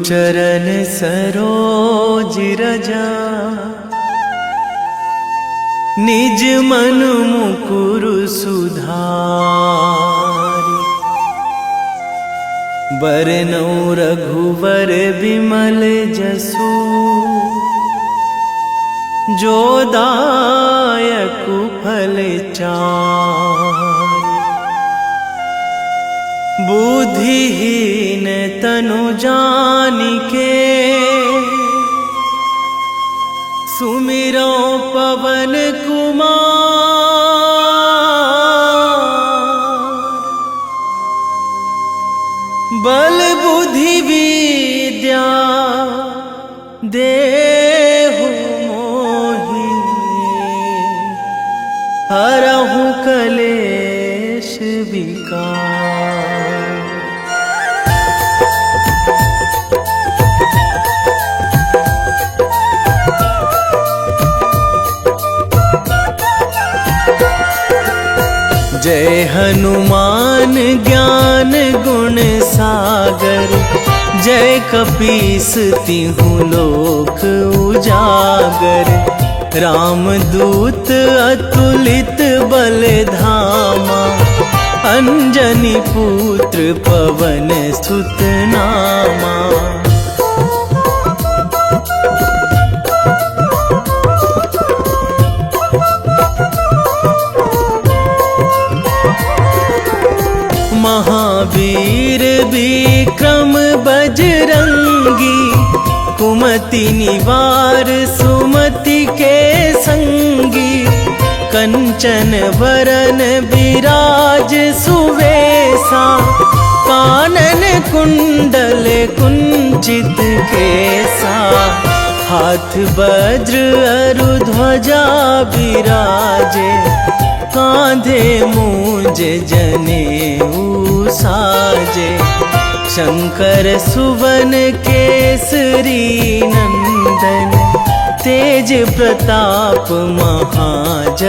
चरण सरोज रजा, निज मन मुकुर सुधारि। बरनौ रघुवर बिमल जसु, जो दायक फल चारि। बुद्धिहीन तनु जानिके, सुमिरो पवन कुमार। बल बुद्धि विद्या देहु मोहि, हरहु कलेश विकार। जय हनुमान ज्ञान गुण सागर, जय कपीस तिहुँ लोक उजागर। रामदूत अतुलित बल धामा, अंजनी पुत्र पवन सुत नामा। महावीर विक्रम बजरंगी, कुमति निवार सुमति के संगी। कंचन वरन विराज सुवेशा, कानन कुंडल कुंचित केसा। हाथ वज्र अरु ध्वजा विराजे, कांधे मूंज जनेऊ साजे। शंकर सुवन केसरी नंदन, तेज प्रताप महाजगवंदन।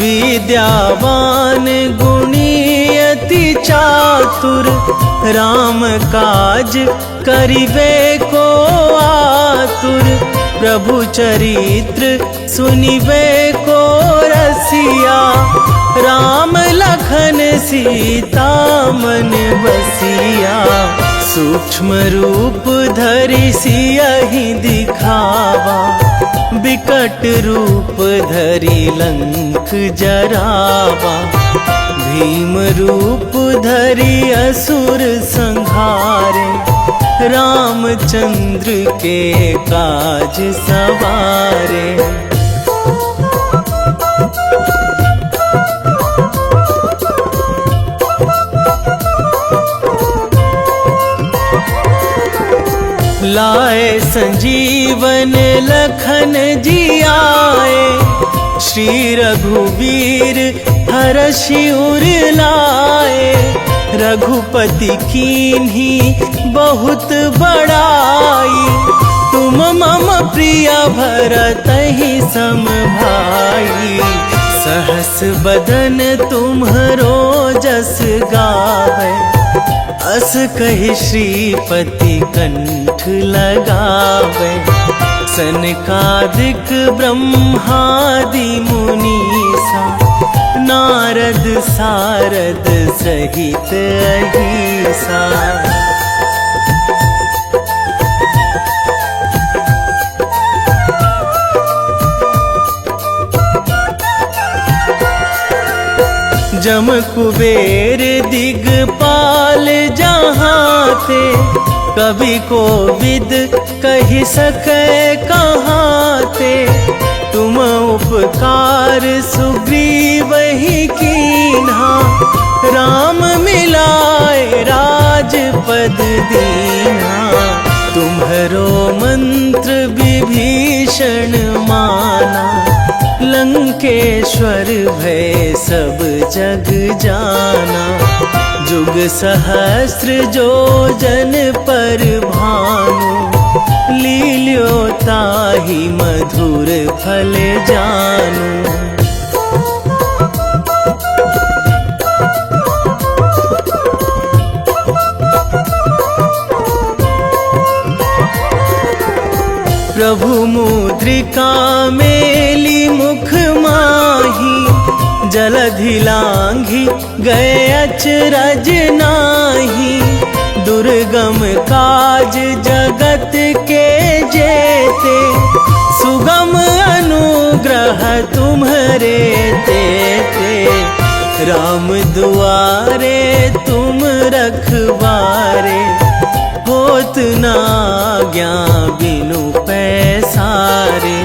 विद्यावान गुणी अति चातुर, राम काज करिबे को आतुर। प्रभु चरित्र सुनिबे को रसिया, राम लखन सीता मन बसिया। सूक्ष्म रूप धरि सियहि दिखावा, बिकट रूप धरि लंक जरावा। भीम रूप धरि असुर संहारे, रामचंद्र के काज सवारे। लाए संजीवन लखन जियाए, श्री रघुवीर हरषि उर लाए। रघुपति कीन्ही बहुत बड़ाई, तुम मम प्रिय भरतहि सम भाई। सहस बदन तुम्हरो जस गावै, अस कहि श्रीपति कंठ लगावै। सनकादिक ब्रह्मादि मुनीसा, नारद सारद सहित अहिसा। जम कुबेर दिगपाल जहाँ थे, कवि कोविद कहि सकै कहाँ थे। तुम उपकार सुग्रीवहि कीन्हा, राम मिलाए राजपद दीन्हा। तुम्हरो मंत्र विभीषण माना, लंकेश्वर भय सब जग जाना। जुग सहस्र जो जन पर भानु, लील्यो ताहि मधुर फल जानू। प्रभु मुद्रिका मेली मुख माही, जलधि लांघी गए अचरज नाही। दुर्गम काज जगत के जेते, सुगम अनुग्रह तुम्हरे तेते। राम दुआरे तुम रखवारे, होत ना आज्ञा बिनु पैसारे।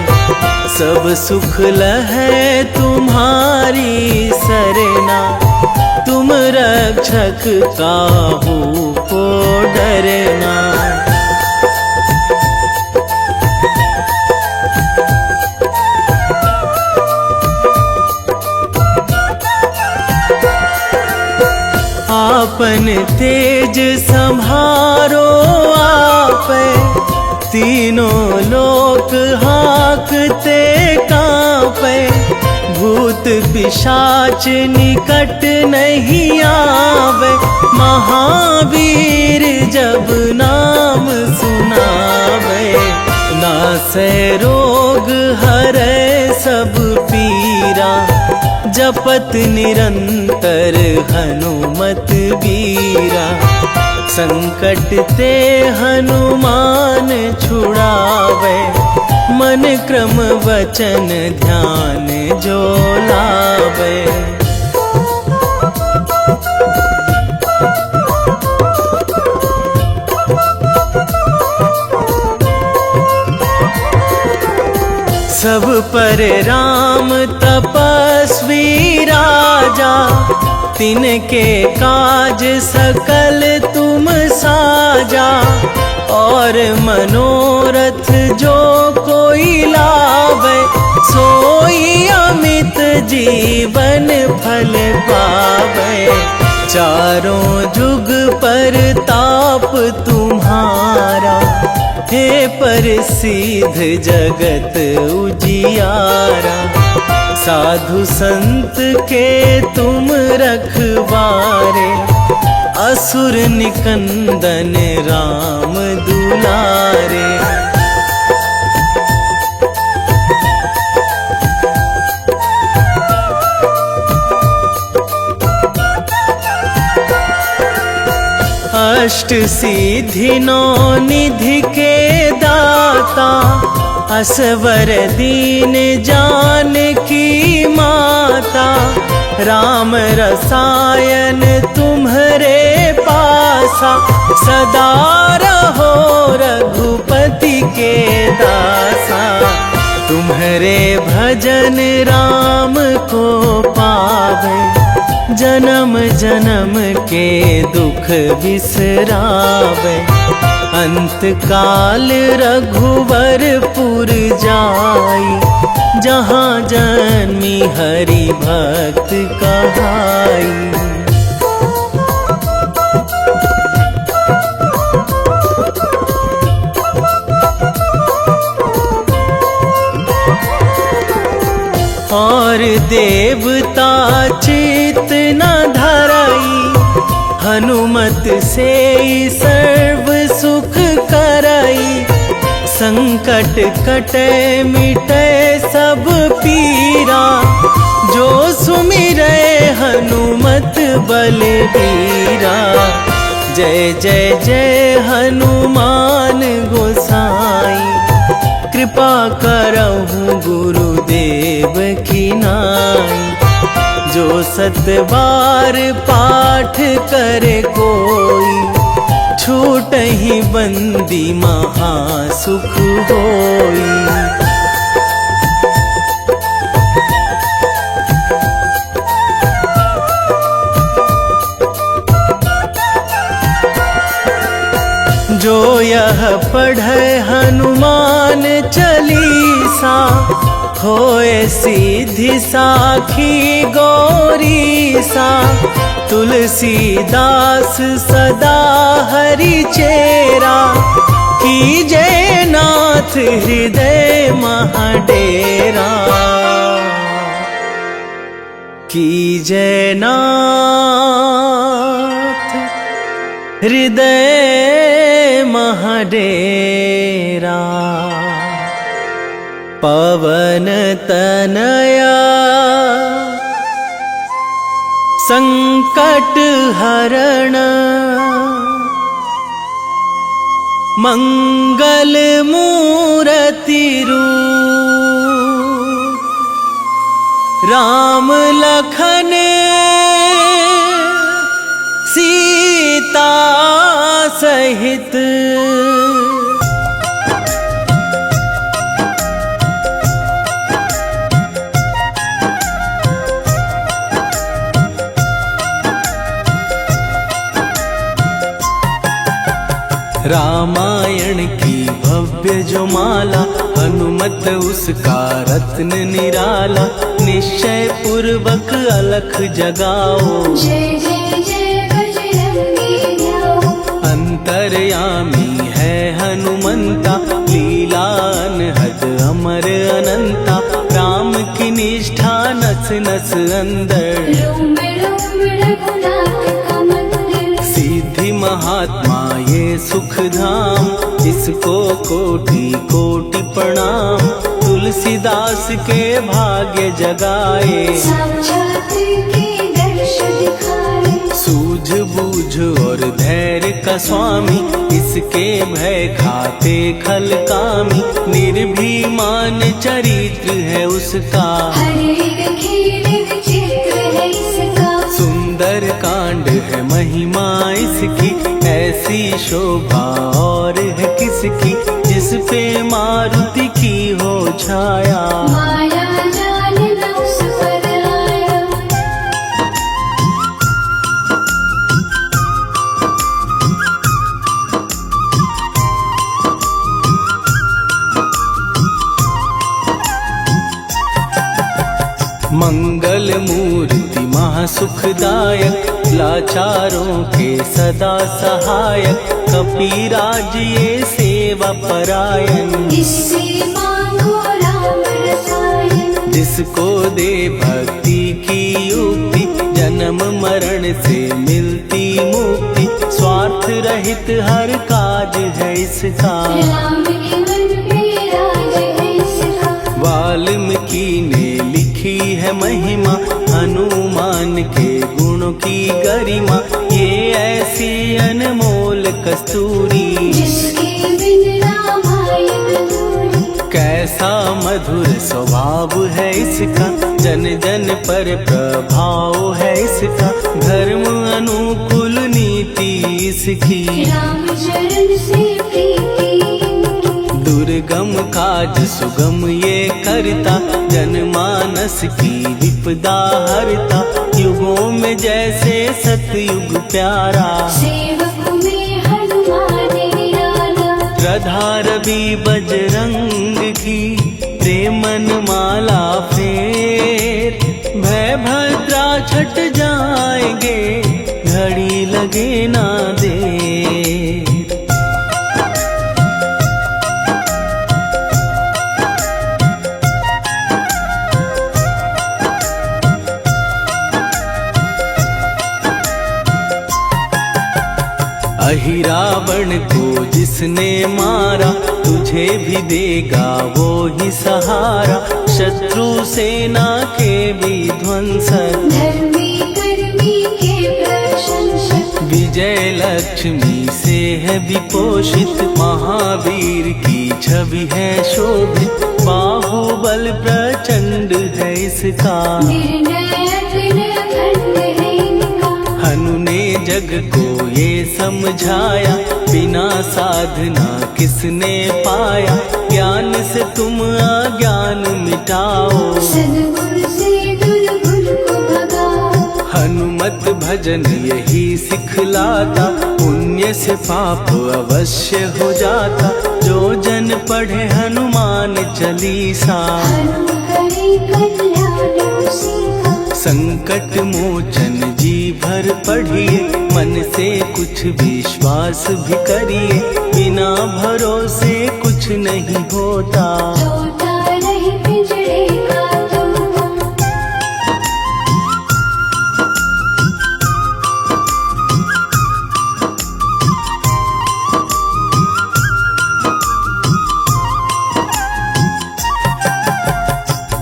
सब सुख लहै तुम्हारी सरना, तुम रक्षक काहू को डरना। आपन तेज संभारो आपै, तीनों लोक हाकते कांपै। भूत पिशाच निकट नहीं आवे, महावीर जब नाम सुनावे। नासै रोग हरै सब पीरा, जपत निरंतर हनुमत बीरा। संकट ते हनुमान छुड़ावे, मन क्रम वचन ध्यान जो लावे। सब पर राम तपस्वी राजा, तिनके काज सकल तुम साजा। और मनोरथ जो कोई लावे, सोई अमित जीवन फल पावे। चारों जुग पर ताप तुम्हारा, हे प्रसिद्ध जगत उजियारा। साधु संत के तुम रखवारे, असुर निकंदन राम दुलारे। अष्ट सिद्धि नौ निधि के दाता, असवर दीन जानकी माता। राम रसायन तुम्हरे पासा, सदा रहो रघुपति के दासा। तुम्हरे भजन राम को पावे, जन्म जन्म के दुख बिसरावे। अंत काल रघुवरपुर जाई, जहाँ जन्मी हरि भक्त कहाई। और देवता चित न धरई, हनुमत से सर्व सुख करई। संकट कटे मिटे सब पीरा, जो सुमिरै हनुमत बलबीरा। जय जय जय हनुमान गोसाई, कृपा करहु गुरुदेव की नाई। जो सत बार पाठ करे कोई, छूटहि बंदी महासुख होई। जो यह पढ़े हनुमान चालीसा, होए सीधी साखी गौरीसा। तुलसीदास सदा हरि चेरा, कीजे नाथ हृदय महाडेरा, कीजे नाथ हृदय महाडेरा। पवन तनया संकट हरण, मंगल मूर्ति रूप, राम लखन सीता सहित। रामायण की भव्य जो माला, हनुमत उसका रत्न निराला। निश्चय पूर्वक अलख जगाओ, जय जय जय बजरंगी ध्याओ। अंतर्यामी है हनुमंता, लीला अनहद अमर अनंता। राम की निष्ठा नस नस अंदर, रोम रोम रघुनाथ का मंदिर। सिद्धि महात्मा ये सुख धाम, इसको कोटि कोटि प्रणाम। तुलसीदास के भाग्य जगाए, साक्षात के दर्श दिखाए। सूझ बूझ और धैर्य का स्वामी, इसके भय खाते खल कामी। निर्भीमान चरित्र है उसका, हर एक खेल विचित्र है इसका। सुंदर कांड है महिमा इसकी, ऐसी शोभा और है किसकी। जिस पे मारुति की हो छाया, माया जाल न उस पर आया। मंगल मूर्ति महासुखदायक, लाचारों के सदा सहायक। कपीराज ये सेवा परायण, इससे मांगो राम रसायन। जिसको दे भक्ति की युक्ति, जन्म मरण से मिलती मुक्ति। स्वार्थ रहित हर काज है इसका, राम के मन पे राज है इसका। वाल्मीकि ने लिखी है महिमा, हनुमान के गुणों की गरिमा। ये ऐसी अनमोल कस्तूरी, जिसके बिन रामायण अधूरी। कैसा मधुर स्वभाव है इसका, जन जन पर प्रभाव है इसका। धर्म अनुकूल नीति इसकी, राम चरण से प्रीति। दुर्गम काज सुगम ये करता, जनमानस की विपदा हरता। युगों में जैसे सतयुग प्यारा, सेवक में हनुमान निराला। राधा रवि बजरंग की प्रेमन माला फेर। भय भद्रा छट जाएंगे, घड़ी लगे ना देर। अहिरावण को जिसने मारा, तुझे भी देगा वो ही सहारा। शत्रु सेना के विध्वंसक, धर्मी कर्मी के प्रशंसक। विजय लक्ष्मी से है विपोषित, महावीर की छवि है शोभित। बाहुबल प्रचंड है इसका, निर्णय अखिल अखंड है इनका। हनु ने जग को ये समझाया, बिना साधना किसने पाया। ज्ञान से तुम अज्ञान मिटाओ, सद्गुण से दुर्गुण को भगाओ। हनुमत भजन यही सिखलाता, पुण्य से पाप अवश्य हो जाता। जो जन पढ़े हनुमान चालीसा, हनु करे कल्याण उसी का। संकट मोचन जी भर भर पढ़िए, मन से कुछ विश्वास भी करिए, बिना भरोसे कुछ नहीं होता। टूटा नहीं पिंजरे का तुमको,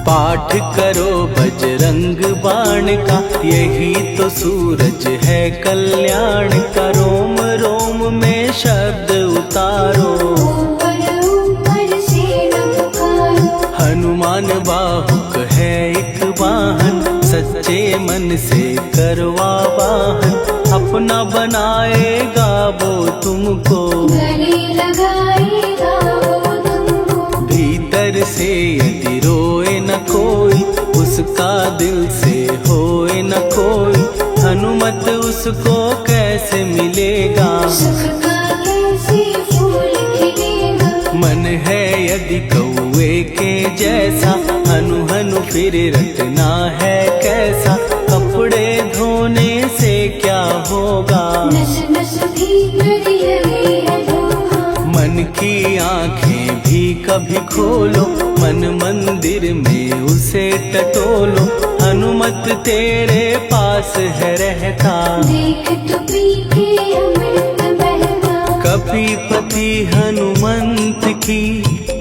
पाठ करो बजरंग बाण का, यही तो सूरज है कल्याण का। रोम रोम में शब्द उतारो, ऊपर ऊपर से न पुकारो। हनुमान बाहुक है एक वाहन, सच्चे मन से करवा वाहन। अपना बनाएगा वो तुमको, गले लगाएगा वो तुमको। भीतर से यदि रोए न कोई, उसका दिल से होए न कोई। हनुमत उसको कैसे मिलेगा, सुख का कैसे फूल खिलेगा। मन है यदि कौए के जैसा, हनु हनु फिर रटना है कैसा। कपड़े धोने से क्या होगा, नस नस भीतर लगी है धोखा। मन की आंखें भी कभी खोलो, मन मंदिर में उसे टटोलो। हनुमत तेरे पास है रहता, देख तो पी के अमृत बहता। कपीपति हनुमंत की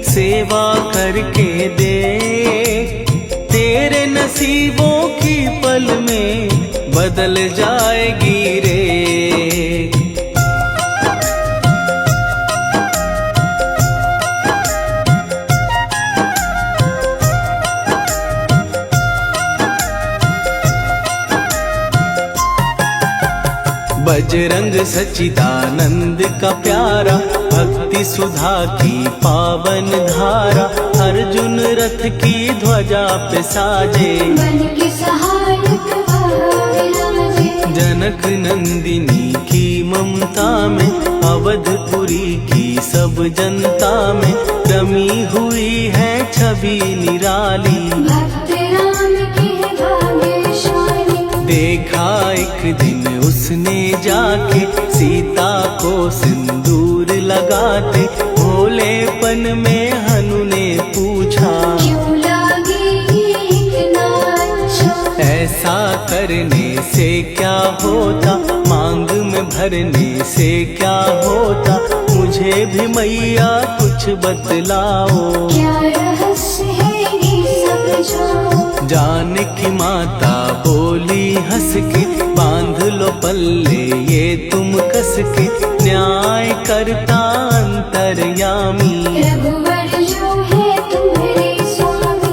सेवा करके दे, तेरे नसीबों की पल में बदल जाएगी रे। बजरंग सच्चिदानंद का प्यारा, भक्ति सुधा की पावन धारा। अर्जुन रथ की ध्वजा पे साजे, मन के सहायक वहाँ विराजे। जनक नंदिनी की ममता में, अवधपुरी की सब जनता में रमी हुई है छवि निराली। भक्त राम के भाग्यशाली, देखा एक दिन उसने जाके, सीता को सिंदूर लगाते। भोलेपन में हनु ने पूछा, क्यों लागे ये इतना अच्छा। ऐसा करने से क्या होता, मांग में भरने से क्या होता। मुझे भी मैया कुछ बतलाओ, क्या रहस्य है ये सब जाओ। जानकी माता बोली हंस के, बांध लो पल्ले ये तुम कस के। न्याय करता अंतर्यामी, रघुवर जो है तुम्हारे स्वामी।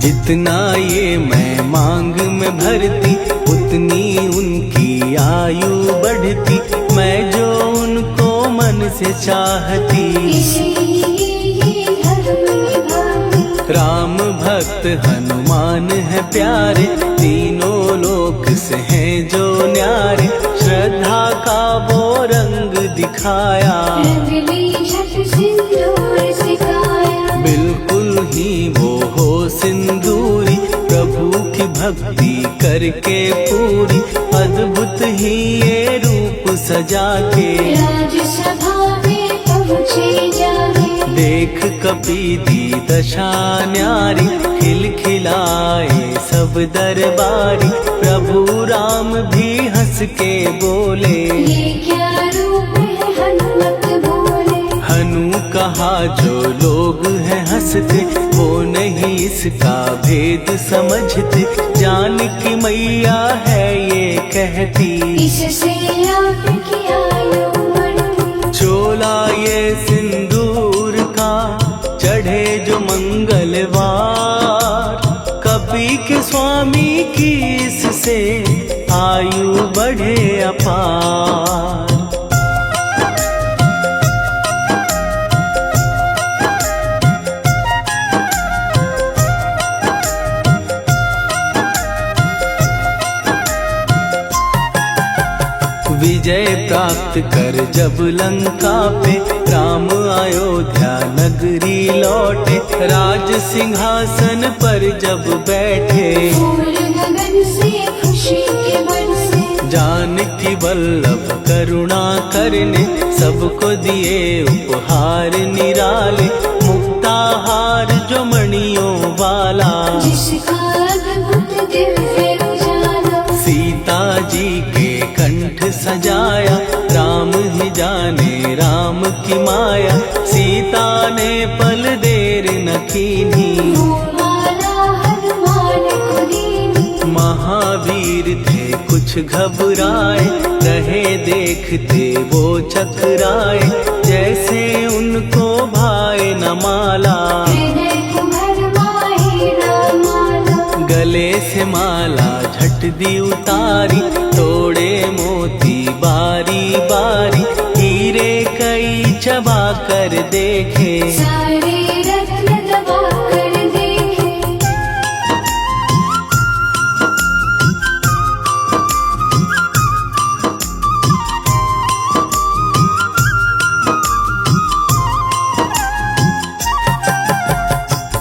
जितना ये मैं मांग में भरती, उतनी उनकी आयु बढ़ती। मैं जो उनको मन से चाहती, इसलिए ये धर्म निभाती। राम भक्त हनुमान है प्यारे, तीनों लोक से हैं जो न्यारे। श्रद्धा का वो रंग दिखाया, रंगली झट सिंदूर सिखाया। बिल्कुल ही वो हो सिंदूरी, प्रभु की भक्ति करके पूरी। अद्भुत ही ये रूप सजा के, राजसभा में पहुँचे जाके। देख कपीदी दशा न्यारी, खिलखिलाए सब दरबारी। प्रभु राम भी हंस के बोले, ये क्या रूप है हनुमत बोले। हनु कहा जो लोग हैं हंसते, वो नहीं इसका भेद समझते। जानकी मैया है ये कहती, इससे आपकी आयु बढ़ती। चोला ये सिंदूर का चढ़े जो मंगलवार, कपी के स्वामी की इससे आयु बढ़े अपार। विजय प्राप्त कर जब लंका पे राम अयोध्या नगरी लौटे, राज सिंहासन पर जब बैठे, फूल गगन से खुशी के बरसे, जानकी वल्लभ करुणा करने सबको दिए उपहार निराले, मुक्ताहार जो मणियों वाला, जिसका अद्भुत दिव्य उजाला, सीता जी के कंठ सजाया, राम ही जाने राम की माया, सीता ने पल देर न कीन्ही, वो माला हनुमान को दीनी, महावीर थे कुछ घबराए, रहे देखते वो चकराए, जैसे उनको भाए न माला, हृदय को भरमाए राम माला, गले से माला झट दी उतारी, तोड़े मोती बारी बारी, हीरे कई चबा कर देखे, सारे रत्न दबा कर देखे,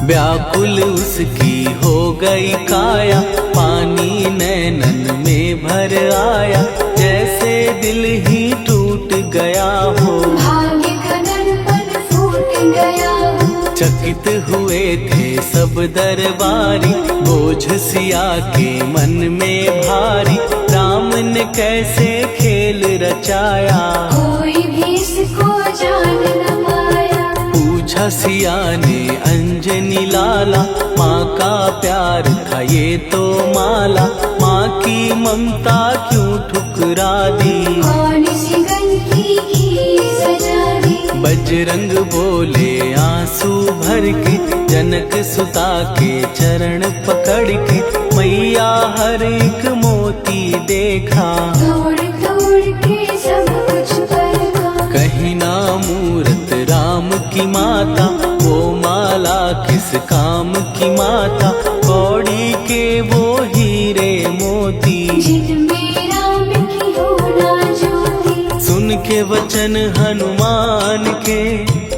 व्याकुल उसकी हो गई काया, पानी नैनन में भर आया, जैसे दिल ही टूट गया हो, भाग्य का दर्पण फूट गया हो, चकित हुए थे सब दरबारी, बोझ सिया के मन में भारी, राम ने कैसे खेल रचाया, कोई भी इसको जान न पाया, पूछा सिया ने अंजनी लाला, माँ का प्यार था ये तो माला, माँ की ममता क्यों ठुकरा दी, कौन सी गलती की सजा दी, बजरंग बोले आंसू भर के, जनक सुता के चरण पकड़ के, मैया हर एक मोती देखा, तोड़ तोड़ के सब कुछ परखा, कहीं ना मूरत राम की माता, वो माला किस काम की माता, कौड़ी के वो हीरे मोती, जिनमें राम की हो ना ज्योति, सुन के वचन हनुमान के,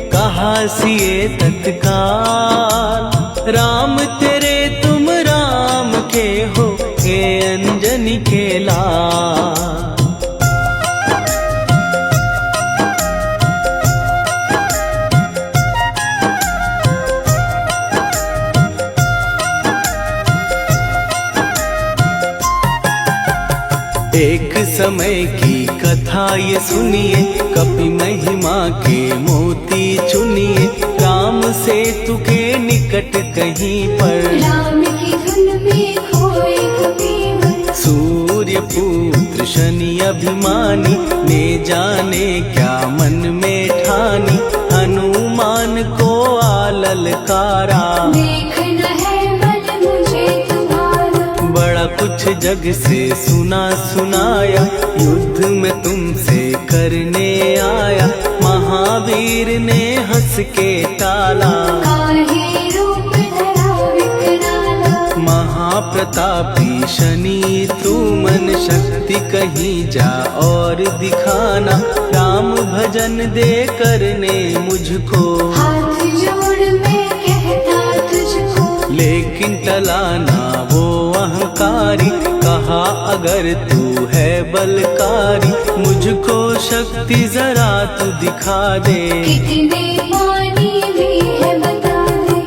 कहा सिए तत्काल, राम तेरे तुम राम के हो, ये अंजनी के लाल, एक समय की कथा ये सुनिए, कपि महिमा के मोती चुनिए, राम सेतु के निकट कहीं पर, राम की धुन में खोए कबीर, सूर्य पुत्र शनि अभिमानी, ने जाने क्या मन में ठानी, हनुमान को आललकारा, देखना है बल मुझे तुम्हारा, बड़ा कुछ जग से सुना सुनाया, युद्ध में तुमसे करने आया, महावीर ने हंस के टाला, काहे रूप धरा विकराला, महाप्रतापी शनि तू मन शक्ति कहीं जा और दिखाना, राम भजन दे करने मुझको, हाथ जोड़ मैं कहता तुझको, लेकिन टलाना वो अहंकारी, कहा अगर तू है बलकारी, मुझको शक्ति जरा तू दिखा दे, कितने पानी भी है बता दे,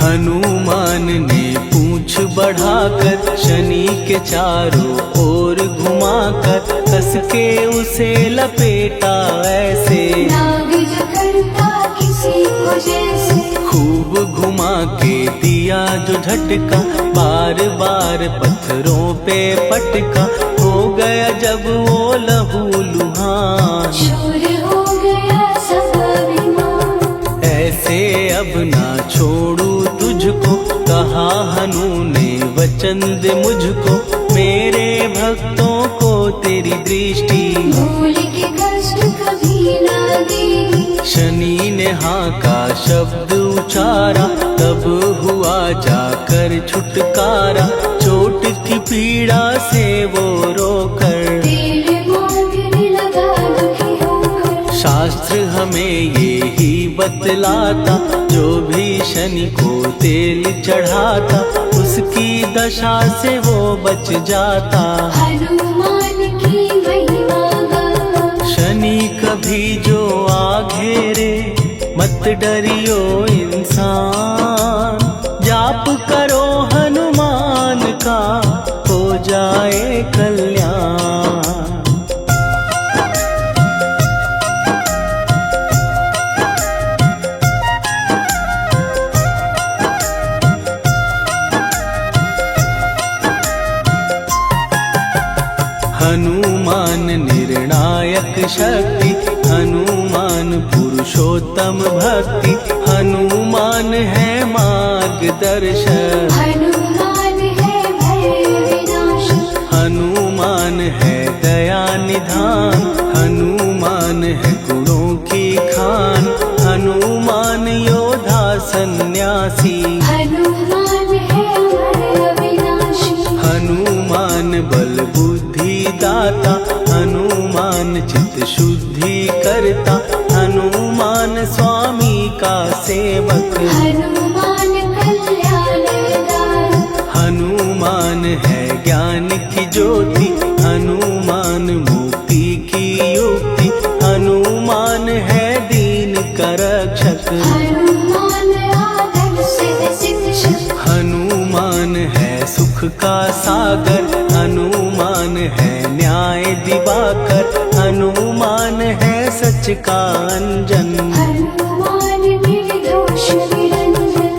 हनुमान ने पूंछ बढ़ाकर, शनि के चारों ओर घुमाकर, कस के उसे लपेटा ऐसे, नाग जो करता किसी को जैसे, खूब घुमा के दिया जो झटका, बार बार पत्थरों पे पटका, हो गया जब वो लहू लुहान, शूर हो गया सब अभिमान, ऐसे अब ना छोड़ू तुझको, कहा हनु ने वचन दे मुझको, मेरे भक्तों को तेरी दृष्टि, भूल के कष्ट कभी शनि ने हाँ का शब्द उचारा, तब हुआ जाकर छुटकारा। चोट की पीड़ा से वो रोकर तेल मांगने लगा दुखी होकर। शास्त्र हमें ये ही बतलाता, जो भी शनि को तेल चढ़ाता, उसकी दशा से वो बच जाता। हनुमान की महिमा गा, शनि कभी जो आ घेरे, मत डरियो इंसान। जाप करो हनुमान का, हो जाए कल्याण। हनुमान निर्णायक शक्ति, हनुमान पुरुषोत्तम भक्ति। हनुमान है मार्गदर्शक, हनुमान है भय विनाशक। हनुमान है दया निधान, हनुमान है गुणों की खान। हनुमान योद्धा सन्यासी, हनुमान है भय विनाशी। हनुमान बल बुद्धि दाता, हनुमान चित्त शुद्धि करता। हनुमान स्वामी का सेवक, हनुमान कल्याणदायक। हनुमान है ज्ञान की ज्योति, हनुमान मुक्ति की युक्ति। हनुमान है दीन का रक्षक, हनुमान आदर सिद्ध शिक्षक। हनुमान है सुख का सागर। हनुमान है न्याय दिवाकर, हनुमान है सच का अंजन। हनुमान निर्दोष निरंजन।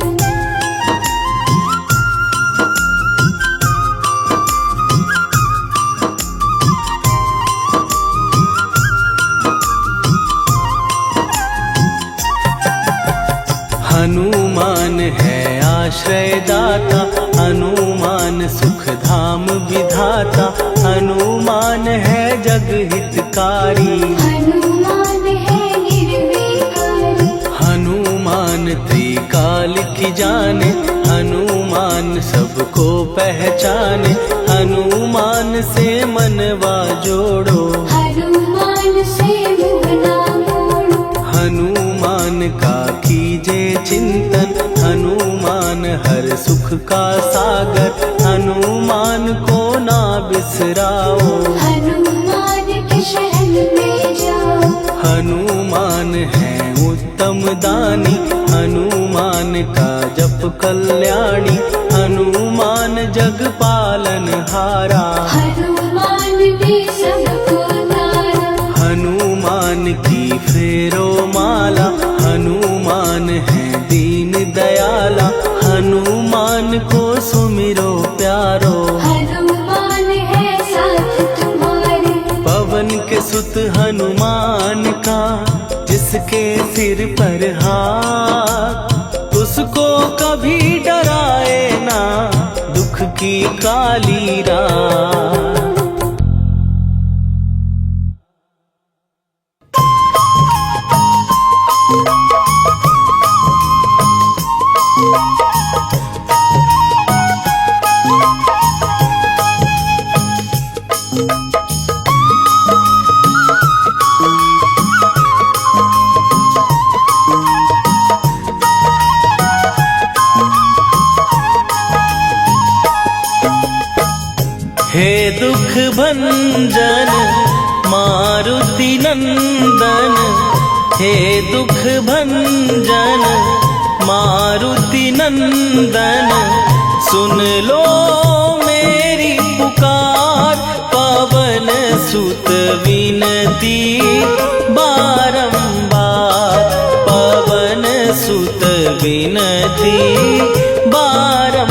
हनुमान है आश्रय दाता, हनुमान सुख धाम विधाता। हनुमान है जग हितकारी, हनुमान है निर्विकारी। हनुमान त्रिकाल की जाने। हनुमान सबको पहचाने, हनुमान से मनवा जोड़ो। हनुमान से मुँह ना मोड़ो। हनुमान का कीजे चिंतन, हनुमान हर सुख का सागर। हनुमान को ना बिसराओ, हनुमान के शरण में जाओ। हनुमान है उत्तम दानी, हनुमान का जप कल्याणी। हनुमान जग पालन हारा, हनुमान ने सबको तारा। हनुमान की फेरो माला। हनुमान है दीन दयाला, हनुमान को सुमिरो प्यारो। हनुमान है साथ तुम्हारे। पवन के सुत हनुमान का, जिसके सिर पर हाथ, उसको कभी डराए ना दुख की काली रात। हे दुख भंजन मारुति नंदन, हे दुख भंजन मारुति नंदन। सुन लो मेरी पुकार, पवन सुत विनती बारंबार। पवन सुत विनती बारंबार।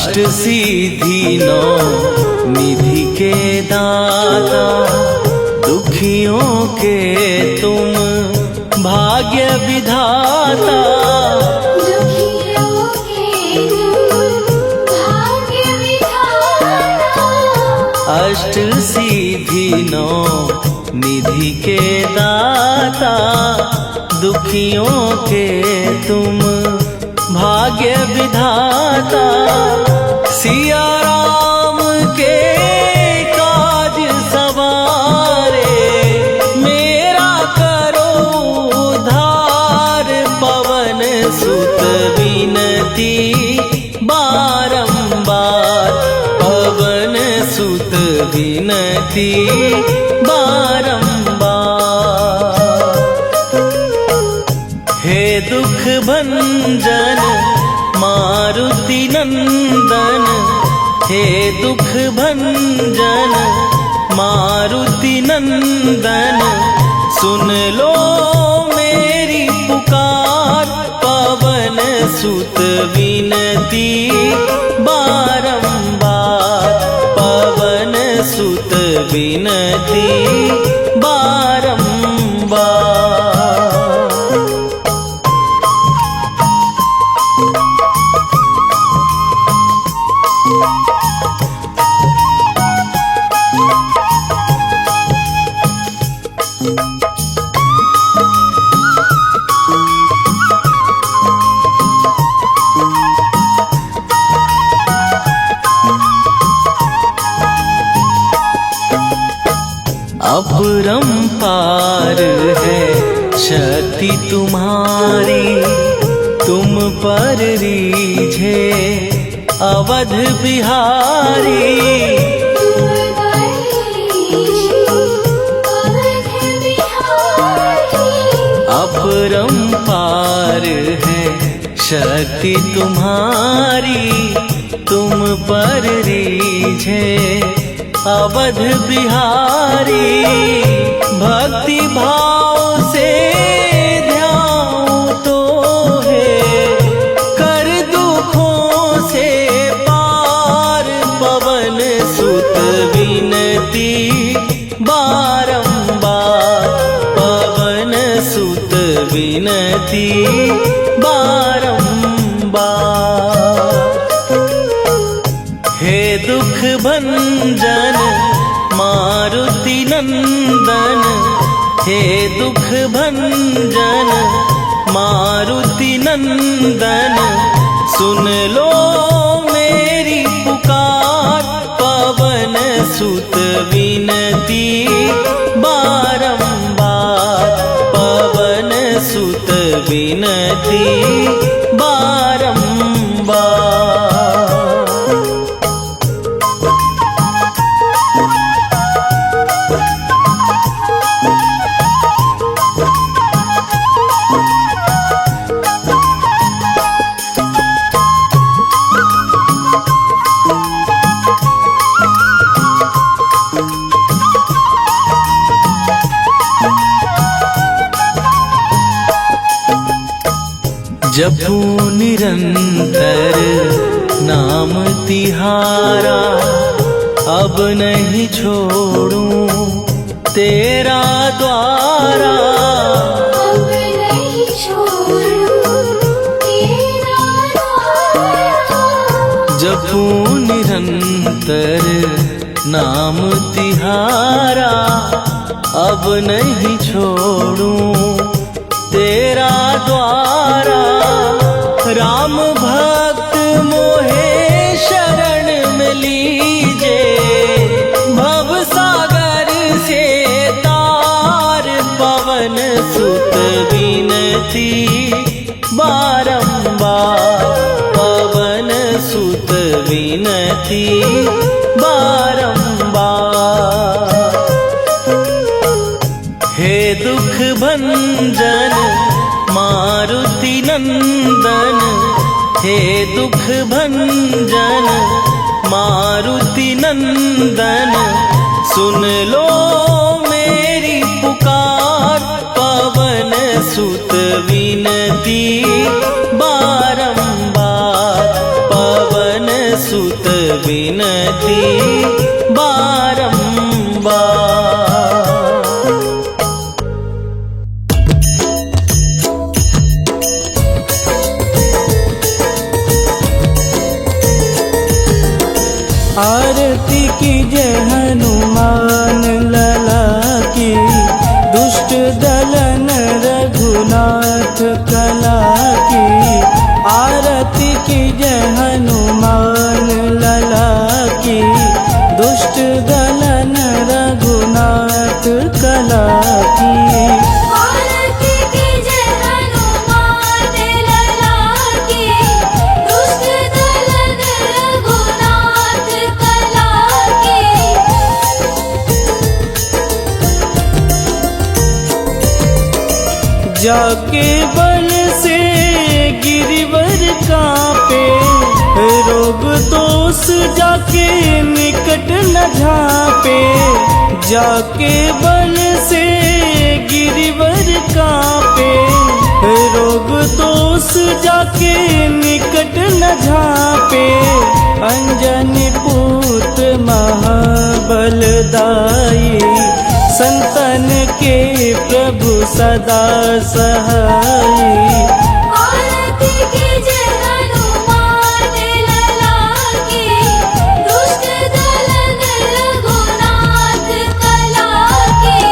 अष्ट सिद्धि नौ निधि के दाता, दुखियों के तुम भाग्य विधाता। दुखियों के तुम भाग्य विधाता। अष्ट सिद्धि नौ निधि के दाता, दुखियों के तुम भाग्य विधाता। सिया राम के काज सवारे, मेरा करो उद्धार। पवन सुत विनती बारंबार, पवन सुत विनती बारंबार। हे दुख भंजन मारुति नंदन, हे दुख भंजन मारुति नंदन, सुन लो मेरी पुकार। पवन सुत विनती बारंबार, पवन सुत विनती बारंबार। अपरंपार है शक्ति तुम्हारी, तुम पर रीझे अवध बिहारी। तुम बरीझे अवध बिहारी। अपरंपार है शक्ति तुम्हारी, तुम पर रीझे अवध बिहारी। भक्ति भाव से ध्यान तो है, कर दुखों से पार। पवन सुत विनती बारंबार, पवन सुत विनती बारंबार। हे दुख भंजन मारुति नंदन, हे दुख भंजन मारुति नंदन, सुन लो मेरी पुकार। पवन सुत विनती बारंबार, पवन सुत विनती बारंबार। जपू निरंतर नाम तिहारा, अब नहीं छोड़ूं तेरा द्वारा। अब नहीं छोड़ूं तेरा द्वारा। जपू निरंतर नाम तिहारा, अब नहीं छोड़ूं तेरा द्वारा। राम भक्त मोहे शरण में लीजे, भव सागर से तार। पवन सुत विनती बारंबार, पवन सुत विनती बारंबार। हे दुख भंजन मारुति नंदन, हे दुख भंजन मारुति नंदन, सुन लो मेरी पुकार। पवन सुत विनती बारंबार, पवन सुत विनती बारंबार। आरती कीजय हनुमान लला की, दुष्ट दलन रघुनाथ कला की। आरती कीजय हनुमान लला की, दुष्ट दलन रघुनाथ कला की। आरती कीजय हनुमान लला की, दुष्ट दलन रघुनाथ कला की। जाके बल से गिरिवर कांपे, रोग दोष जाके निकट न झांपे। जाके बल से गिरिवर कांपे, रोग दोष जाके निकट न झांपे। अंजनी पूत महाबलदाई, संतन के प्रभु सदा सहाई। आरती कीजय हनुमान लला की, दुष्ट दलन रघुनाथ कला की।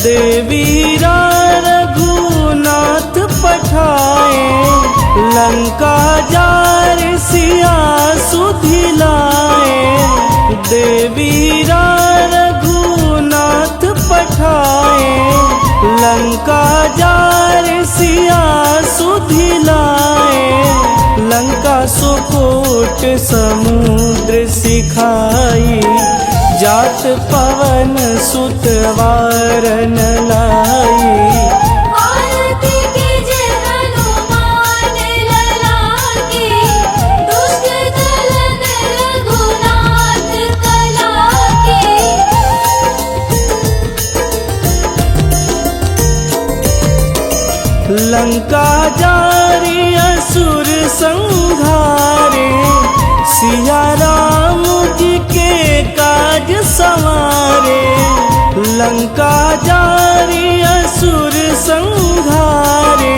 देवीरा रघुनाथ पठाए, लंका जार सिया सुधिलाए। देवीरा रघुनाथ पठाए, लंका जार सिया सुधिलाए। लंका सुकोट समुद्र सिखाई, जात पवन सुत वारन लाई। आरती कीजय हनुमान लला की, दुष्ट दलन रघुनाथ कला की। लंका जारी असुर संहारे, सिया राम जी के काज संवारे। लंका जारी असुर संहारे,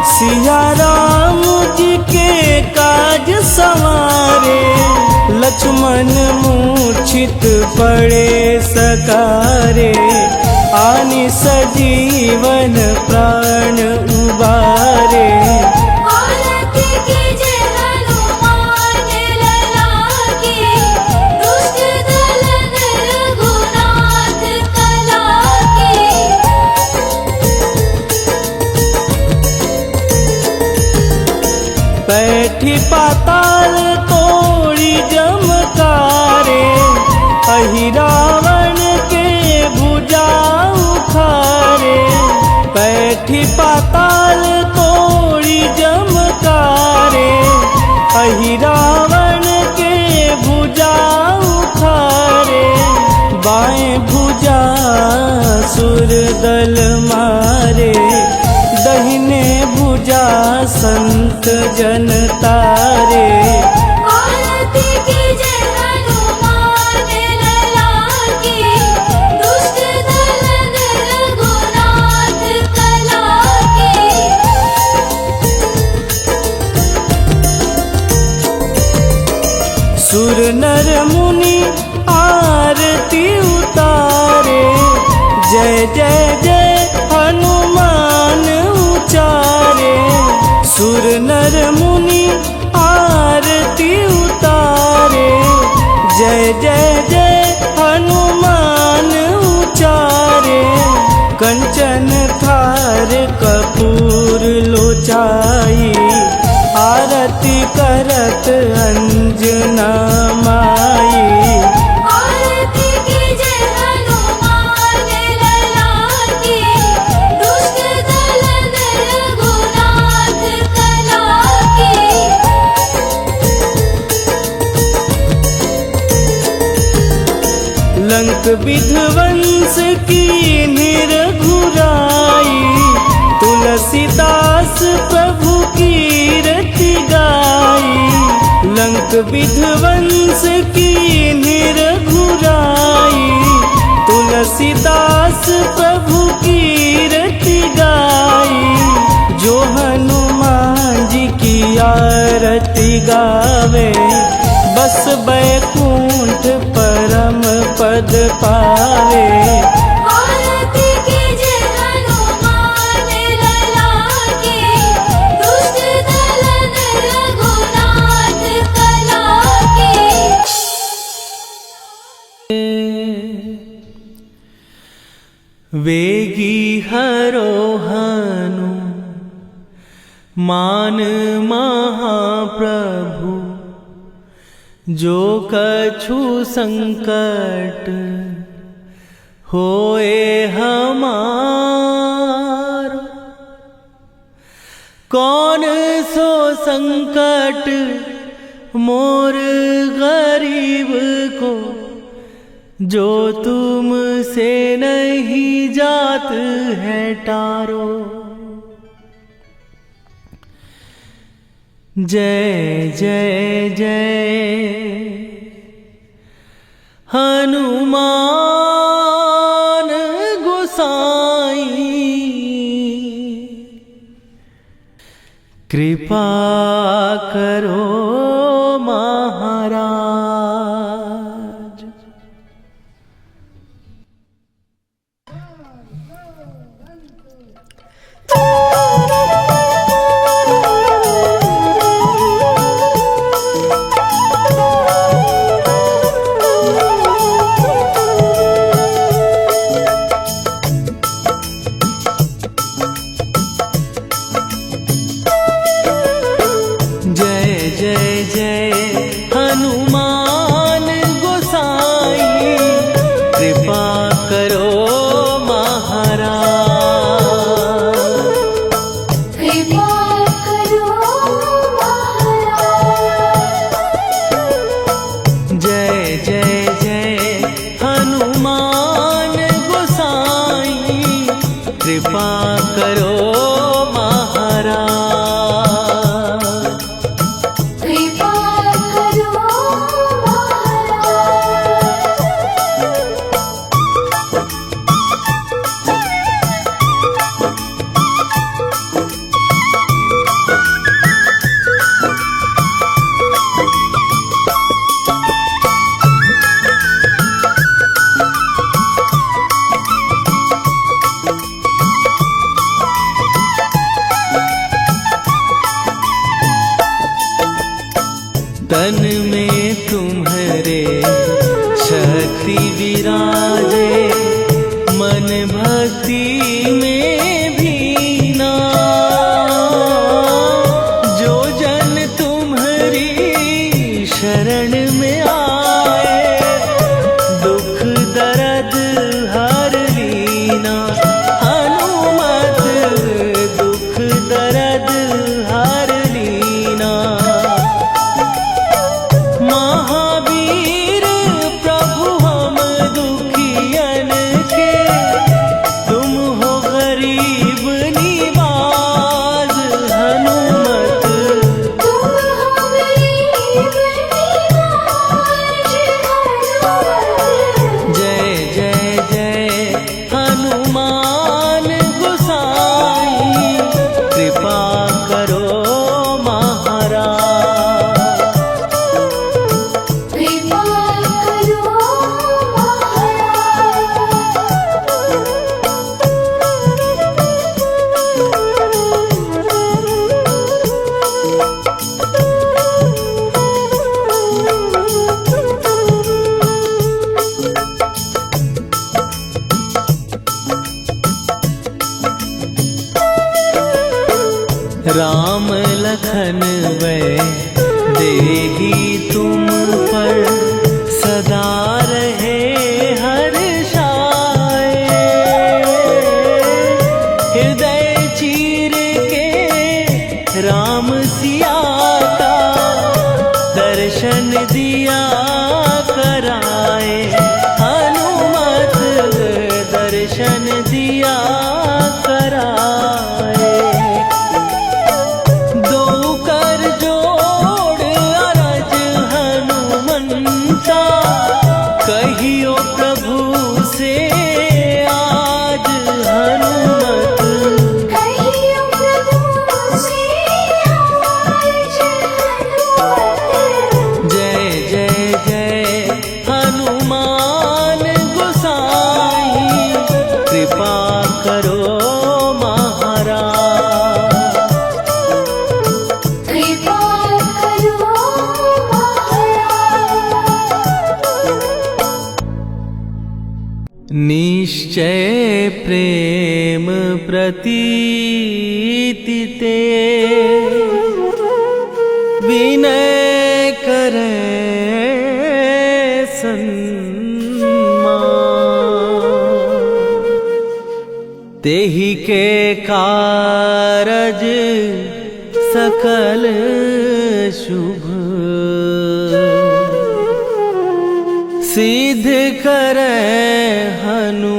सिया राम जी के काज संवारे। लक्ष्मण मूर्छित पड़े सकारे, आनि सजीवन प्राण उबारे। आरती कीजय हनुमान लला की, दुष्ट दलन रघुनाथ कला की। बैठी पाताल तोड़ी जमकारे, अहिरावण के भुजा उखारे। बैठी पाताल तोड़ी जमकारे, अहिरावण के भुजा उखारे। बाएं भुजा सुर दल मारे, दहिने भुजा संत जन तारे। आरती कीजय हनुमान लला की, दुष्ट दलन रघुनाथ कला की। सुर नर मुनि आरती उतारे, जय जय जय हनुमान उचारे। सुर नर मुनि आरती उतारे, जय जय जय हनुमान उचारे। कंचन थार कपूर लोचाई, आरती करत अंजना माई। आरती कीजय हनुमान लला की, दुष्ट दलन रघुनाथ कला की। लंक विध्वंस की निरघुराई, तुल तुलसीदास प्रभु कीरति गाई, लंक विध्वंस की रघुराई। तुलसीदास प्रभु कीरति गाई, जो हनुमान जी की आरती गावे, बस बैकुंठ परम पद पावे। आरती कीजे हनुमान लला की, दुष्ट दलन रघुनाथ कला की। वेगी हरोहनु मान महाप्रभु, जो कछु संकट होए हमारो। कौन सो संकट मोर गरीब को, जो तुमसे नहीं जात है टारो। जय जय जय हनुमान गोसाई, कृपा करो महाराज। कृपा करो महाराज। कृपा करो तन में तुम्हारे शक्ति विराजे, मन भक्ति में भीना। जो जन तुम्हारी शरण में आए, दुख दर्द हर लीना। हनुमत दुख दर्द हर लीना। महावीर प्रभु हम दुखियन के, तुम हो गरीब निवाज। हनुमत तुम हो गरीब निवाज। जय जय जय हनुमान गोसाई, कृपा करो महाराज। कृपा करो राम लखन वै देही तुम पर, सदा रहे हर्षाए। हृदय चीर के राम सिया का, दर्शन दिया कराए। हनुमत दर्शन दिया कराए। निश्चय प्रेम प्रतीति ते विनय करे सन्मान। तेहि के कारज सकल शुभ सिद्ध करे हनुमान।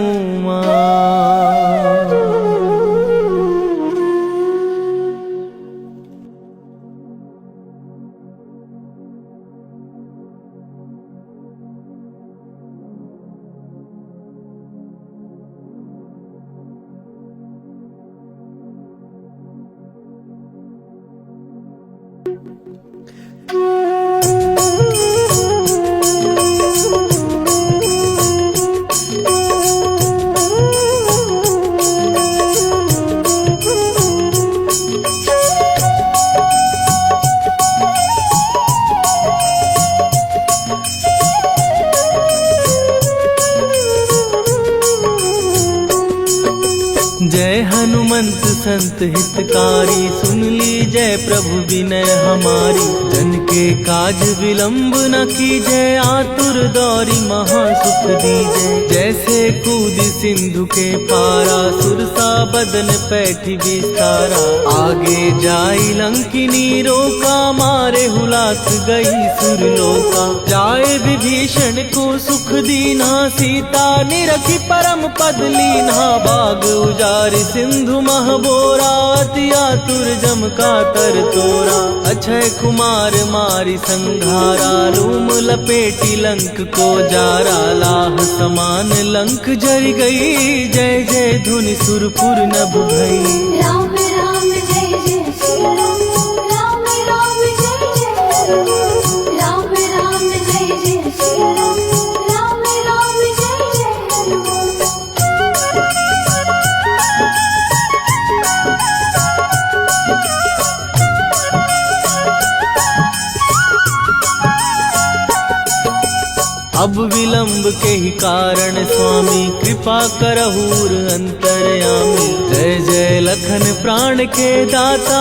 जय हनुमंत संत हितकारी, सुन ली जय प्रभु विनय हमारी। जन के काज विलंब न कीजय, आतुर दौरी महासुख दीजय। जैसे कूद सिंधु के पारा, सुरसा बदन पैठी विस्तारा। आगे जाई लंकिनी रोका, मारे हुलास गई सुरलोका। जाए विभीषण को सुख दीना, सीता निरखी परम पद लीना। बाग उजारि सिंधु महबोरा, अति आतुर जम का तर तोरा। अक्षय कुमार मारी संघारा, रूम लपेटी लंक को जारा। लाह समान लंक जर गई, जय जय धुनि सुरपुर नभ भई। राम राम जय जय सिया राम, राम राम जय जय हनुमान। राम राम जय जय सिया राम, राम राम जय जय हनुमान। अब विलंब के ही कारण स्वामी, कृपा करहूर अंतरयामी। जय जय लखन प्राण के दाता,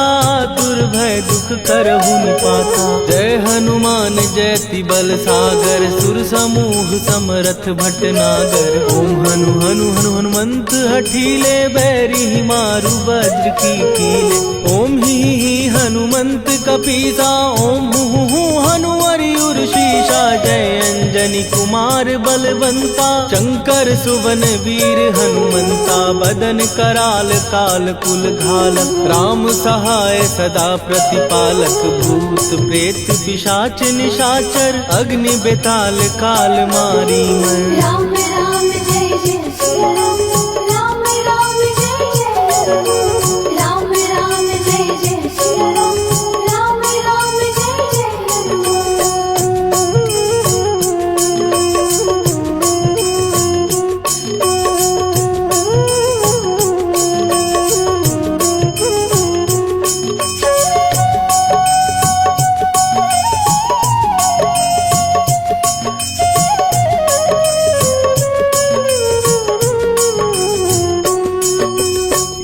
दुर्भय दुख करहु निपाता। जय हनुमान जयति बल सागर, सुर समूह समरथ भटनागर। ओम हनु हनु हनु हनुमंत हठीले, बैरी मारु वज्र की कीले। ओम ही हनुमंत कपीसा, ओम हु हनुमरि उर्शीषा। जय अंजनी कुमार बलवंता, शंकर सुवन वीर हनुमंता। बदन कराल काल कुल घालक, राम सहाय सदा प्रतिपालक। भूत प्रेत पिशाच निशाचर, अग्नि बेताल काल मारी मर। राम राम जय जय सिया राम, राम राम जय जय हनुमान। राम राम जय जय सिया राम, राम राम जय जय हनुमान।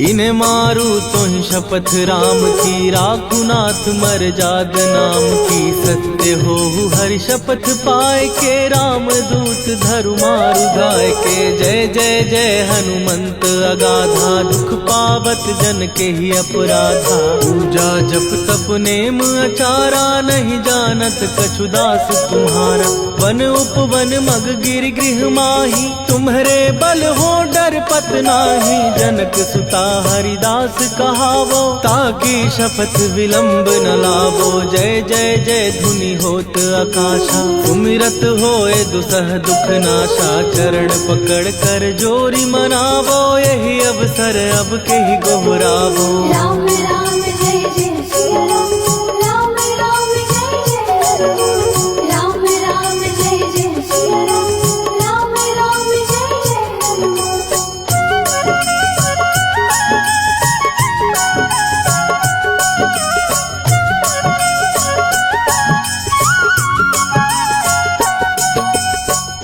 इन्हें मारू तो ही शपथ राम की, राखू नाथ मर जाग नाम की। सत्य हो हरि शपथ पाए के, राम दूत धरु मारु धाय के। जय जय जय हनुमंत अगाधा, दुख पावत जन के ही अपराधा। पूजा जप तप नेम अचारा, नहीं जानत कछु दास तुम्हारा। वन उपवन मग गिर गृह माही, तुम्हारे बल हो डर पत नाही। जनक सुता हरिदास कहावो, ताकि शपथ विलंब न लावो। जय जय जय धुनि होत आकाशा, सुमिरत होए दुसह दुख नाशा। चरण पकड़ कर जोरी मनावो, यही अवसर अब के ही गोहरावो। राम राम जय जय सिया राम, राम राम जय जय हनुमान। राम राम जय जय सिया राम, राम राम जय जय हनुमान।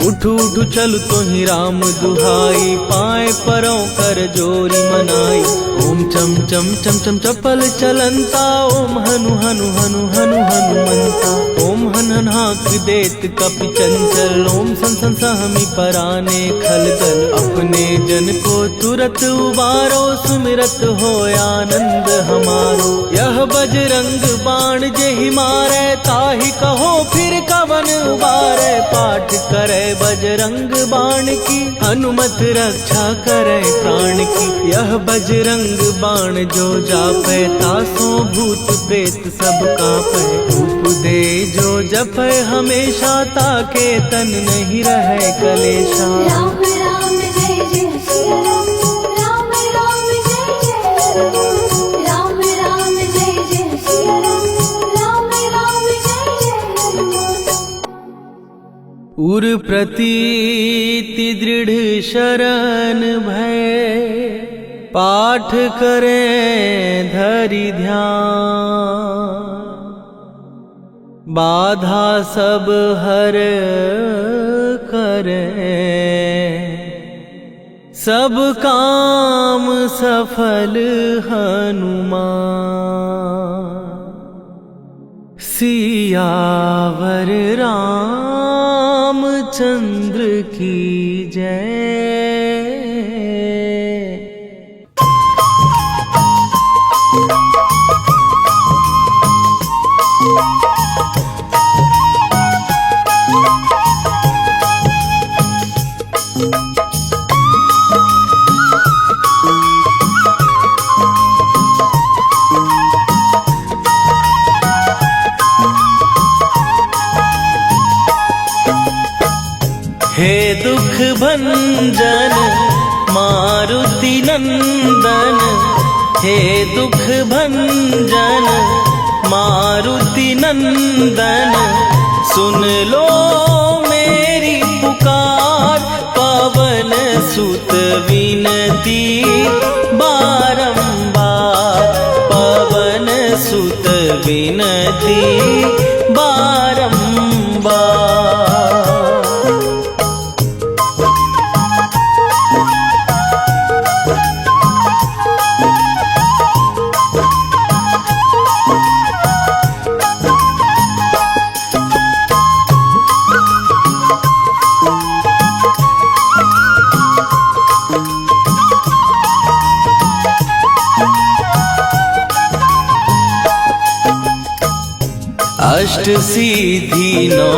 उठ उठ चल तो ही राम दुहाई, पाए परों कर जोरी मनाई। ओम चम चम चम चम चपल चलंता, ओम हनु हनु हनु हनु हनुमंता। ओम हन हन हाक देत कपि चंचल, ओम सन सन सहमी पराने खलदल। अपने जन को तुरत उबारो, सुमिरत हो आनंद हमारो। यह बजरंग बाण जेहि मारे, ताहि कहो फिर कवन उबारे। पाठ करे बजरंग बाण की, हनुमत रक्षा करे प्राण की। यह बजरंग बाण जो जापै, तासो भूत प्रेत सब कांपै। धूप दे जो जपै हमेशा, ताके तन नहीं रहे कलेशा। राम राम जय जय सिया राम, राम राम जय जय राम। राम राम जय जय सिया राम, राम राम जय जय राम। उर प्रतीति दृढ़ शरण भय, पाठ करें धरि ध्यान। बाधा सब हर करें, सब काम सफल हनुमान। सियावर रामचंद्र की जय। हे दुख भंजन मारुति नंदन, हे दुख भंजन मारुति नंदन। सुन लो मेरी पुकार, पवन सुत विनती बारंबार। पवन सुत विनती बारंबार। अष्ट सिद्धि नौ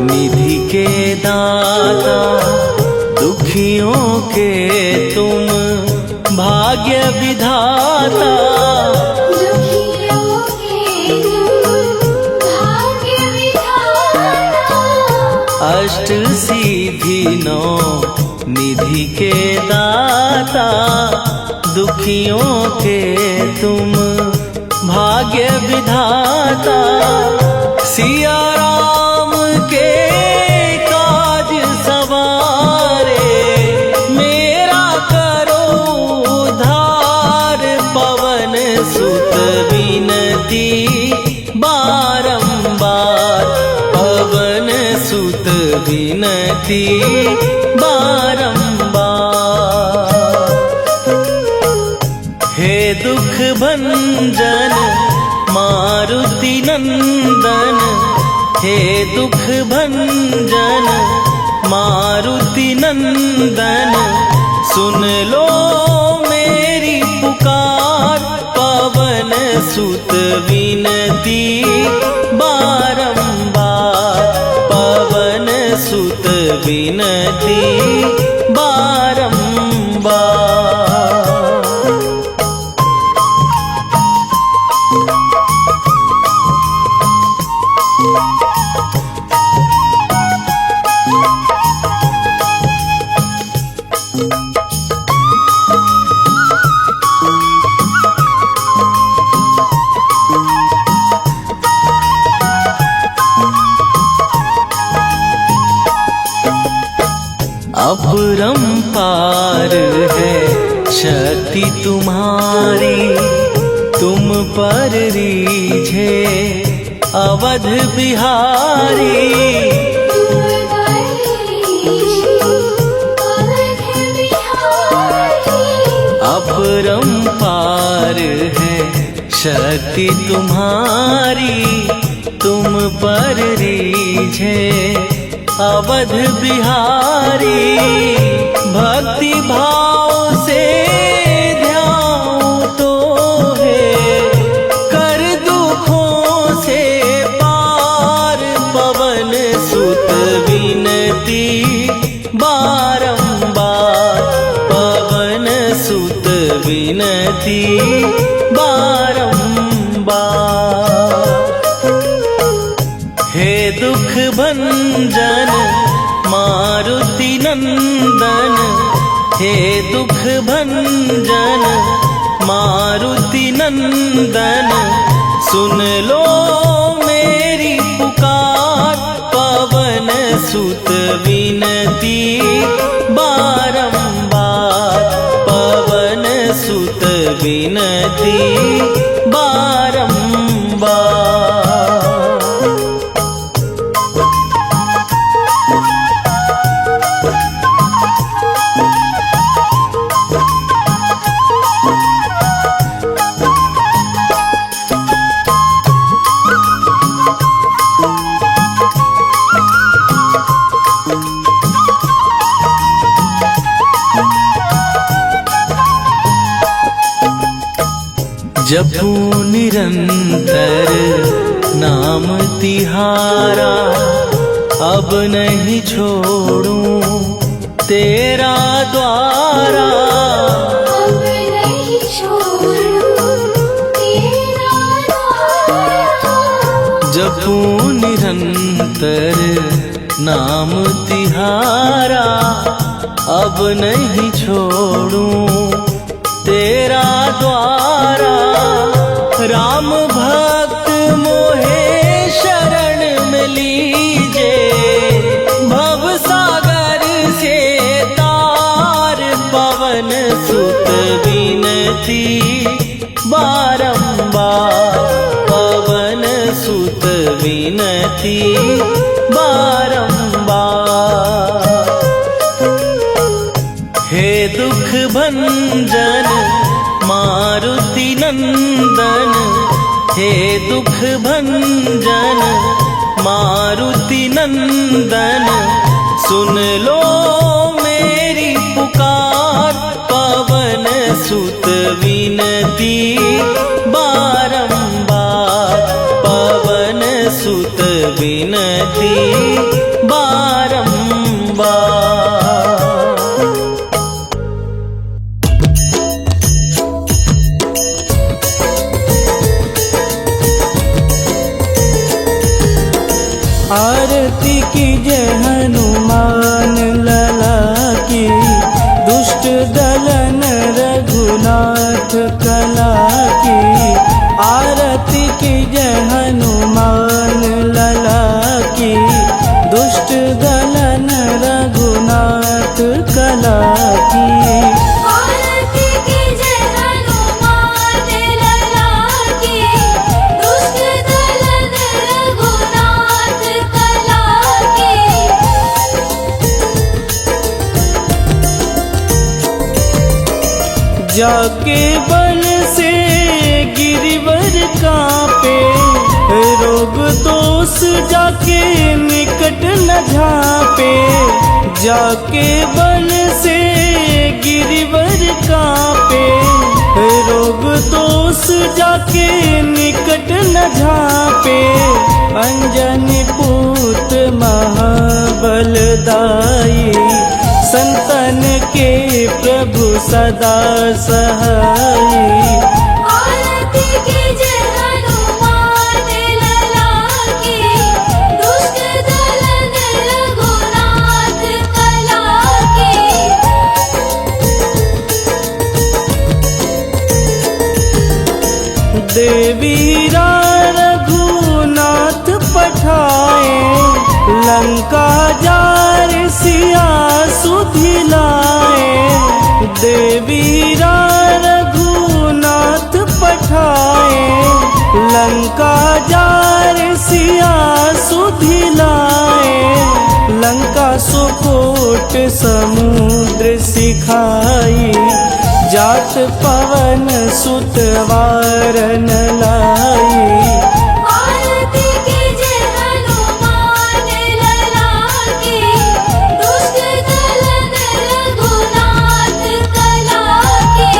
निधि के दाता, दुखियों के तुम भाग्य विधाता। दुखियों के तुम भाग्य विधाता। अष्ट सिद्धि नौ निधि के दाता, दुखियों के तुम भाग्य विधाता। सिया राम के काज सवारे, मेरा करो उद्धार। पवन सुत विनती बारंबार। पवन सुत विनती बारंबार। हे दुख भंजन मारुति नंदन, हे दुख भंजन मारुति नंदन। सुन लो मेरी पुकार, पवन सुत विनती बारंबार। पवन सुत विनती बारंबार। अपरंपार है शक्ति तुम्हारी, तुम पर रीझे अवध बिहारी। तुम पर रीझे शक्ति तुम्हारी तुम पर रीझे अवध बिहारी। भक्ति भाव से ध्याऊं तो है कर दुखों से पार। पवन सुत विनती बारंबार, पवन सुत विनती बारंबार। हे दुख भंजन मारुति नंदन, हे दुख भंजन मारुति नंदन, सुन लो मेरी पुकार। पवन सुत विनती बारंबार, पवन सुत विनती बारंबार। जपू निरंतर नाम तिहारा, अब नहीं छोड़ूं तेरा द्वारा। अब नहीं छोड़ूं तेरा द्वारा। जपू निरंतर नाम तिहारा, अब नहीं छोड़ूं तेरा द्वारा। राम भक्त मोहे शरण में लीजे, भव सागर से तार। पवन सुत विनती बारंबार, पवन सुत विनती बारंबार। हे दुख भंजन मारुति नंदन, हे दुख भंजन मारुति नंदन, सुन लो मेरी पुकार। पवन सुत विनती बारंबार, पवन सुत विनती बारंबार। आरती कीजय हनुमान लला की, दुष्ट दलन रघुनाथ कला की। आरती कीजय हनुमान लला की, दुष्ट दलन रघुनाथ कला की। आरती कीजय हनुमान लला की, दुष्ट दलन रघुनाथ कला की। जाके बन से गिरिवर कांपे, रोग दोष जाके निकट न झांपे। जाके बन से गिरिवर कांपे, रोग दोष जाके निकट न झांपे। अंजनी पूत महाबलदाई, संतन के प्रभु सदा सहाई। आरती कीजय हनुमान लला की, दुष्ट दलन रघुनाथ कला की। देवीरा रघुनाथ पठाए, लंका जार सिया सुधिलाए। देवीरा रघुनाथ पठाए, लंका जार सिया सुधिलाए। लंका सुकोट समुद्र सिखाई, जात पवन सुत वारन लाई। आरती कीजे हनुमान लला की, दुष्ट दलन रघुनाथ कला की।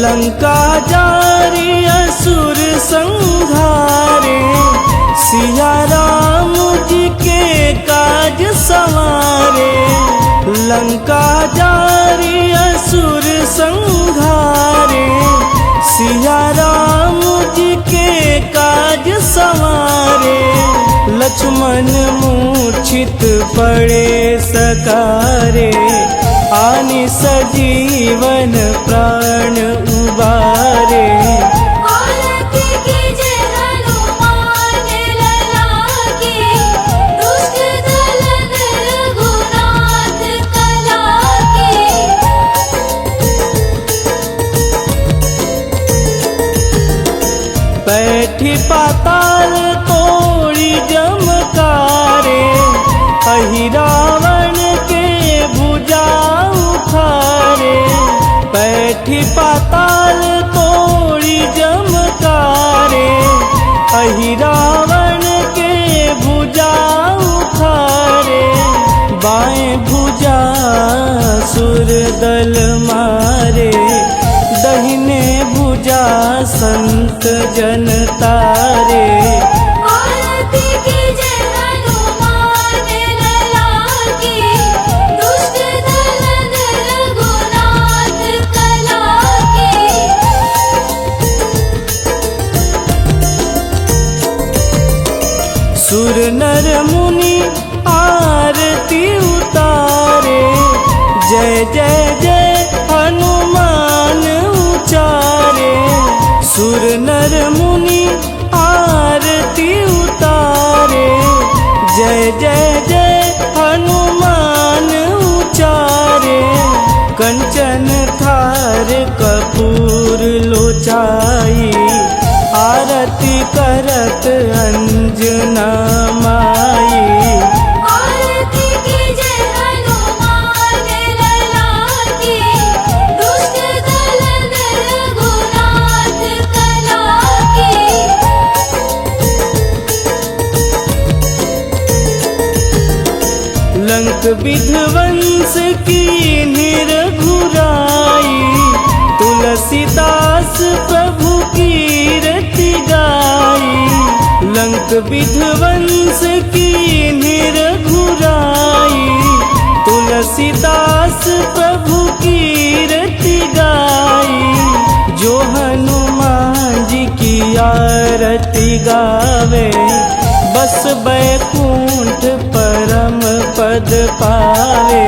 लंका जारी असुर संहारे, सिया राम जी के काज सवारे। लंका जारी असुर संहारे, सिया राम जी के काज सवारे। लक्ष्मण मूर्छित पड़े सकारे, आनि सजीवन प्राण उबारे। आरती कीजे हनुमान लला की, दुष्ट दलन रघुनाथ कला की। बैठी पाताल तोड़ी जमकारे, अहि रावण के भुजा उखारे। बैठी पाताल तोड़ी जमकारे, अहि रावण के भुजा उखारे। बाएं भुजा सुर दल मारे, दहिने भुजा संत जन तारे। आरती कीजे हनुमान लला की, दुष्ट दलन रघुनाथ कला की। सुर नर मुनि आरती उतारे, जय जय जय हनुमान उचारे। सुर नर मुनि आरती उतारे, जय जय जय हनुमान उचारे। कंचन थार कपूर लोचाई, आरती करत अंजना माई। आरती कीजे हनुमान लला की, दुष्ट दलन रघुनाथ कला की। लंक विध्वंस की निरघुराई, तुलसीदास प्रभु कीरति गाई। लंक विध्वंस की निरघुराई, तुलसीदास प्रभु कीरति गाई। जो हनुमान जी की आरती गावे, बस बैकुंठ परम पद पावे।